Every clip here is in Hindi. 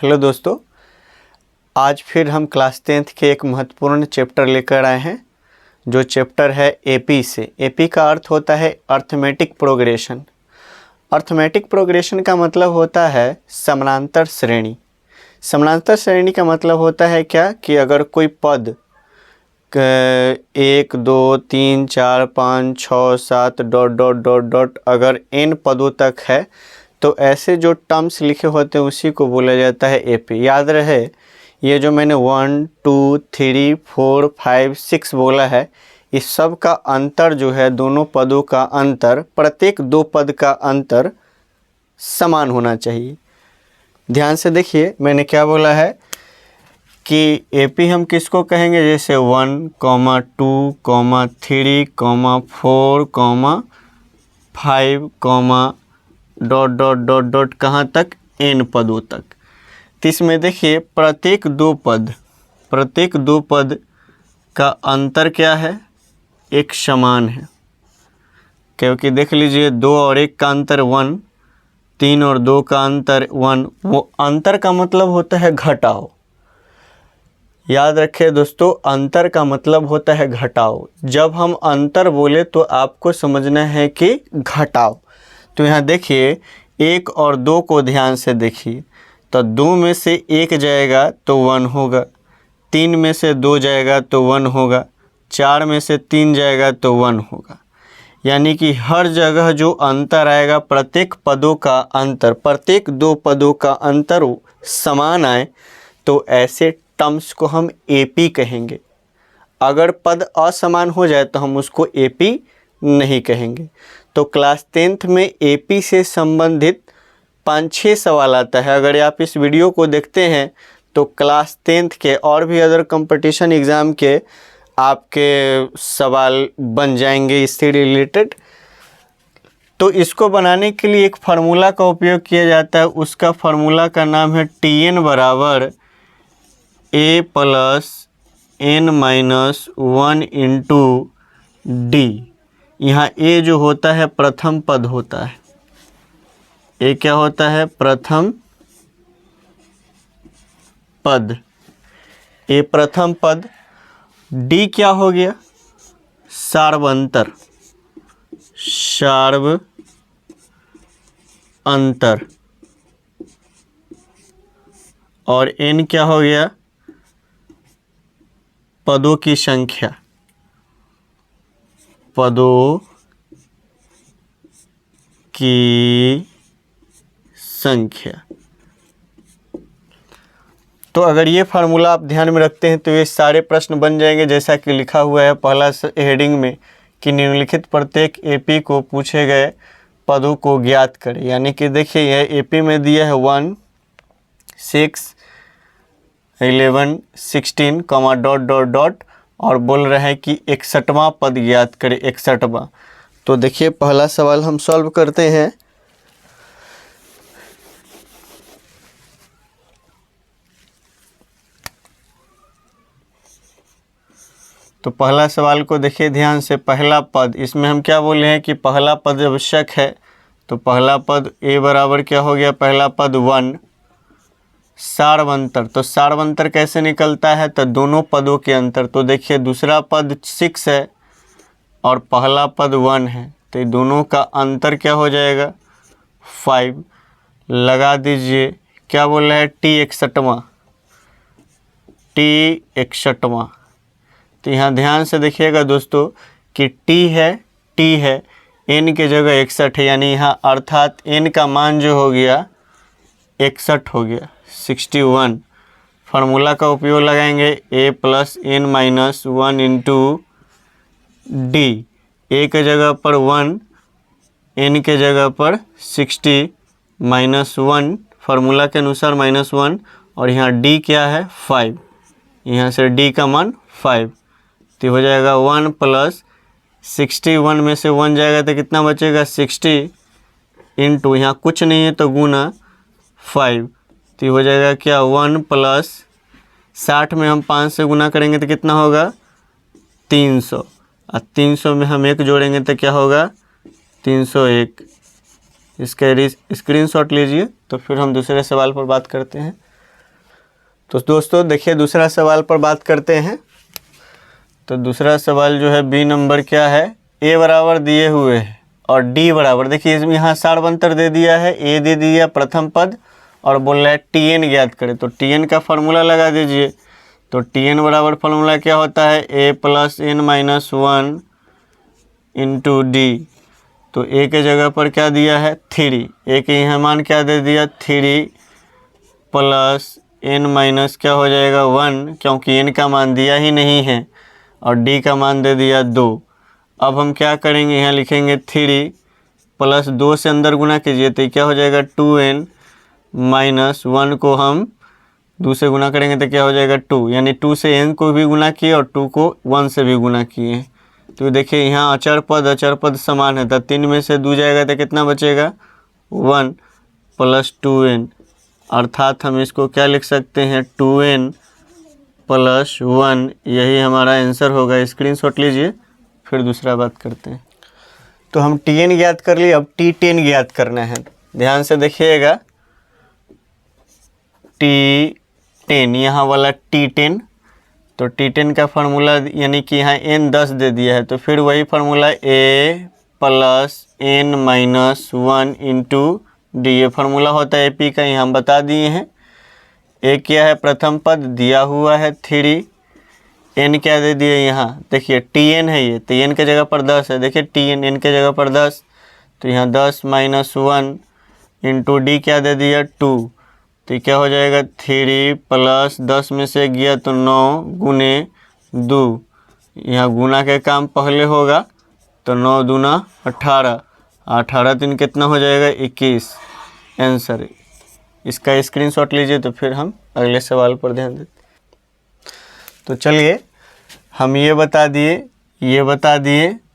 हेलो दोस्तों, आज फिर हम क्लास 10th के एक महत्वपूर्ण चैप्टर लेकर आए हैं जो चैप्टर है एपी से। एपी का अर्थ होता है अर्थमेटिक प्रोग्रेशन। अर्थमेटिक प्रोग्रेशन का मतलब होता है समानांतर श्रेणी। समानांतर श्रेणी का मतलब होता है क्या कि अगर कोई पद 1 2 3 4 5 6 7 ... अगर n पदों तक है तो ऐसे जो टर्म्स लिखे होते हैं उसी को बोला जाता है एपी। याद रहे, ये जो मैंने 1 2 3 4 5 6 बोला है, इस सब का अंतर जो है, दोनों पदों का अंतर, प्रत्येक दो पद का अंतर समान होना चाहिए। ध्यान से देखिए, मैंने क्या बोला है कि एपी हम किसको कहेंगे, जैसे 1, 2, 3, 4, 5, ... कहाँ तक, n पदों तक। तो इसमें देखिए प्रत्येक दो पद का अंतर क्या है, एक समान है। क्योंकि देख लीजिए 2 और 1 का अंतर 1, 3 और 2 का अंतर 1। वो अंतर का मतलब होता है घटाव। याद रखें दोस्तों, अंतर का मतलब होता है घटाव। जब हम अंतर बोले तो आपको समझना है कि घटाव। तो यहाँ देखिए 1 और 2 को ध्यान से देखिए, तो 2 में से 1 जाएगा तो 1 होगा, 3 में से 2 जाएगा तो 1 होगा, 4 में से 3 जाएगा तो 1 होगा। यानी कि हर जगह जो अंतर आएगा, प्रत्येक पदों का अंतर, प्रत्येक दो पदों का अंतर समान आए तो ऐसे टर्म्स को हम एपी कहेंगे। अगर पद असमान हो जाए तो हम उसको एपी नहीं कहेंगे। तो क्लास 10th में एपी से संबंधित 5-6 सवाल आता है। अगर आप इस वीडियो को देखते हैं तो क्लास 10th के और भी अदर कंपटीशन एग्ज़ाम के आपके सवाल बन जाएंगे इससे रिलेटेड। तो इसको बनाने के लिए एक फार्मूला का उपयोग किया जाता है। उसका फार्मूला का नाम है TN बराबर A + n-1 × D। यहाँ A जो होता है प्रथम पद होता है। A क्या होता है, प्रथम पद। A प्रथम पद। D क्या हो गया, सार्वंतर, अंतर। और n क्या हो गया, पदों की संख्या, पदों की संख्या। तो अगर ये फार्मूला आप ध्यान में रखते हैं तो ये सारे प्रश्न बन जाएंगे। जैसा कि लिखा हुआ है पहला हेडिंग में कि निम्नलिखित प्रत्येक एपी को पूछे गए पदों को ज्ञात करें। यानी कि देखिए यह एपी में दिया है 1 6 11 16, ... और बोल रहे हैं कि 61वां पद ज्ञात करें, 61वां। तो देखिए पहला सवाल हम सॉल्व करते हैं। तो पहला सवाल को देखिए ध्यान से, पहला पद, इसमें हम क्या बोले हैं कि पहला पद आवश्यक है। तो पहला पद A बराबर क्या हो गया, पहला पद 1, सार्वंतर। तो सार्वंतर कैसे निकलता है, तो दोनों पदों के अंतर। तो देखिए दूसरा पद 6 है और पहला पद 1 है, तो ये दोनों का अंतर क्या हो जाएगा, 5। लगा दीजिए, क्या बोल रहा है, T 61वां। तो यहाँ ध्यान से देखिएगा दोस्तों कि T है, n के जगह 61 है, यानी यहाँ अर्थात n का मान जो हो गया 61 हो गया, 61। फार्मूला का उपयोग लगाएंगे A + n-1 × D। A के जगह पर 1, n के जगह पर 60, -1, फार्मूला के अनुसार -1, और यहाँ D क्या है, 5। यहाँ से D का मान 5, तो हो जाएगा 1 + 61 में से 1 जाएगा तो कितना बचेगा, 60 × यहाँ कुछ नहीं है तो गुना 5, तो हो जाएगा क्या, 1 + 60 में हम 5 से गुना करेंगे तो कितना होगा, 300। और 300 में हम 1 जोड़ेंगे तो क्या होगा, 301। इसका स्क्रीनशॉट लीजिए। तो फिर हम दूसरे सवाल पर बात करते हैं। तो दोस्तों देखिए दूसरा सवाल पर बात करते हैं। तो दूसरा सवाल जो है बी नंबर क्या है, ए बराबर दिए हुए है और डी बराबर, देखिए इसमें यहाँ सारवंतर दे दिया है, ए दे दिया प्रथम पद और बोल रहा है टी एन ज्ञात करें। तो टी एन का फार्मूला लगा दीजिए। तो टी एन बराबर फार्मूला क्या होता है, A plus N minus 1 into D. तो ए के जगह पर क्या दिया है 3, ए के यहाँ मान क्या दे दिया 3 प्लस एन माइनस क्या हो जाएगा 1, क्योंकि एन का मान दिया ही नहीं है, और डी का मान दे दिया 2। अब हम क्या करेंगे, यहाँ लिखेंगे 3 प्लस 2 से अंदर गुना कीजिए तो क्या हो जाएगा 2n माइनस 1 को हम 2 से गुना करेंगे तो क्या हो जाएगा 2, यानी 2 से n को भी गुना किए और 2 को 1 से भी गुना किए। तो देखिए यहाँ अचर पद समान है, तो 3 में से 2 जाएगा तो कितना बचेगा 1 प्लस 2n, अर्थात हम इसको क्या लिख सकते हैं 2n प्लस 1, यही हमारा आंसर होगा। स्क्रीनशॉट लीजिए, फिर दूसरा बात करते हैं। तो हम Tn ज्ञात कर लिए, अब T10 ज्ञात करना है। ध्यान से देखिएगा, T10 यहाँ वाला T10, तो T10 का फार्मूला यानी कि यहाँ n 10 दे दिया है, तो फिर वही formula a plus n minus 1 into D, ये फार्मूला होता है AP का, यहाँ हम बता दिए हैं। ए क्या है प्रथम पद दिया हुआ है 3, n क्या दे दिए यहाँ देखिए Tn है ये, तो n के जगह पर 10 है, देखिए Tn n के जगह पर 10, तो यहाँ 10 माइनस 1 इंटू डी क्या दे दिया 2, तो क्या हो जाएगा 3 प्लस 10 में से गया तो 9 गुने 2, यहाँ गुना के काम पहले होगा, तो 9 दूना 18, 18 दिन कितना हो जाएगा 21 आंसर। इसका स्क्रीनशॉट लीजिए, तो फिर हम अगले सवाल पर ध्यान देते। तो चलिए हम ये बता दिए,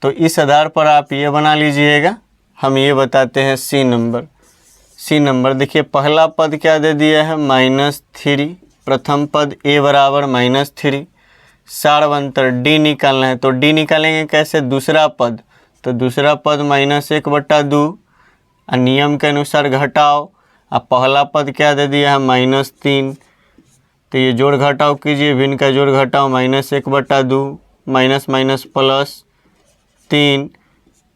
तो इस आधार पर आप ये बना लीजिएगा। हम ये बताते हैं सी नंबर देखिए पहला पद क्या दे दिया है -3, प्रथम पद ए बराबर -3, सारवंतर डी निकालना है। तो डी निकालेंगे कैसे, दूसरा पद, तो दूसरा पद -1/2, नियम के अनुसार घटाओ। अब पहला पद क्या दे दिया है -3, तो ये जोड़ घटाव कीजिए, भिन्न का जोड़ घटाओ, -1/2 माइनस माइनस प्लस 3,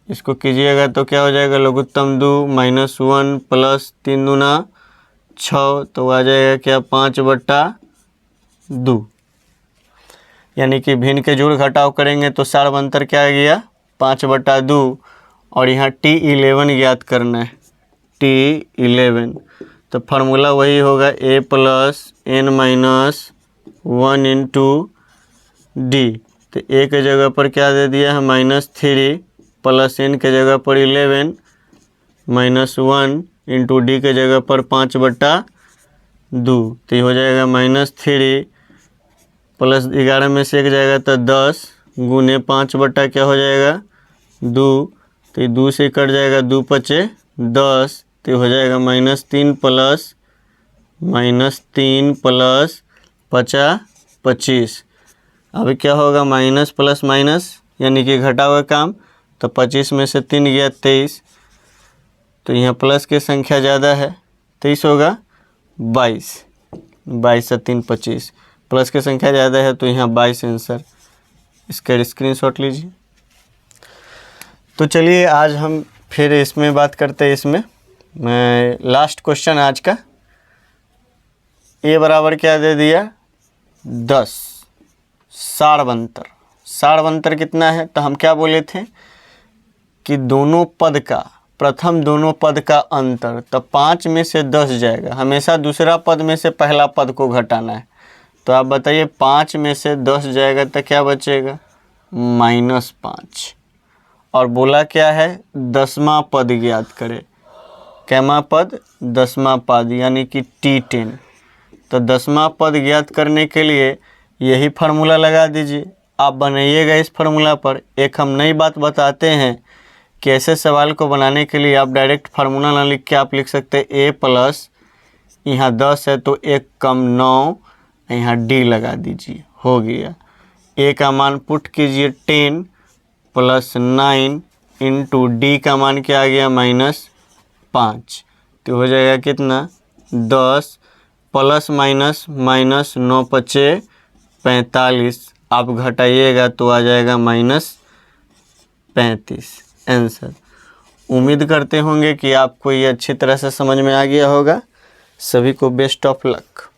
इसको कीजिएगा तो क्या हो जाएगा लघुत्तम 2 -1 प्लस 3 दूना 6, तो आ जाएगा क्या 5/2, यानी कि भिन्न के जोड़ घटाव करेंगे तो सारवंतर क्या आ गया 5/2, और यहाँ T11 ज्ञात करना है, T11। तो फार्मूला वही होगा a plus n minus 1 into D. तो a के जगह पर क्या दे दिया है -3 प्लस n के जगह पर 11 माइनस 1 इंटू डी के जगह पर 5/2, तो ये हो जाएगा -3 प्लस 11 में से 1 जाएगा तो 10 गुने 5/ क्या हो जाएगा 2, तो ये 2 से कट जाएगा, 2 पचे 10, तो हो जाएगा -3 प्लस 25। अभी क्या होगा माइनस प्लस माइनस यानी कि घटा हुआ काम, तो 25 में से 3 गया 23, तो यहाँ प्लस की संख्या ज़्यादा है, 23 होगा 22, 22 से 3 25, प्लस की संख्या ज़्यादा है तो यहाँ 22 आंसर। इसका स्क्रीनशॉट लीजिए। तो चलिए आज हम फिर इसमें बात करते हैं। इसमें मैं लास्ट क्वेश्चन आज का, ए बराबर क्या दे दिया 10, सारवंतर कितना है, तो हम क्या बोले थे कि दोनों पद का, प्रथम दोनों पद का अंतर, तो 5 में से 10 जाएगा, हमेशा दूसरा पद में से पहला पद को घटाना है। तो आप बताइए 5 में से 10 जाएगा तो क्या बचेगा -5, और बोला क्या है 10वां पद ज्ञात करें, कैमा पद 10वां पद यानी कि T10। तो 10वां पद ज्ञात करने के लिए यही फार्मूला लगा दीजिए, आप बनाइएगा इस फार्मूला पर। एक हम नई बात बताते हैं कि ऐसे सवाल को बनाने के लिए आप डायरेक्ट फार्मूला ना लिख के आप लिख सकते हैं a प्लस, यहाँ 10 है तो 1 कम 9, यहाँ d लगा दीजिए, हो गया। a का मान पुट कीजिए 10 प्लस 9 इंटू डी का मान क्या आ गया -5, तो हो जाएगा कितना 10 प्लस माइनस माइनस 9 पचे 45, आप घटाइएगा तो आ जाएगा -35 आंसर। उम्मीद करते होंगे कि आपको ये अच्छी तरह से समझ में आ गया होगा। सभी को बेस्ट ऑफ लक।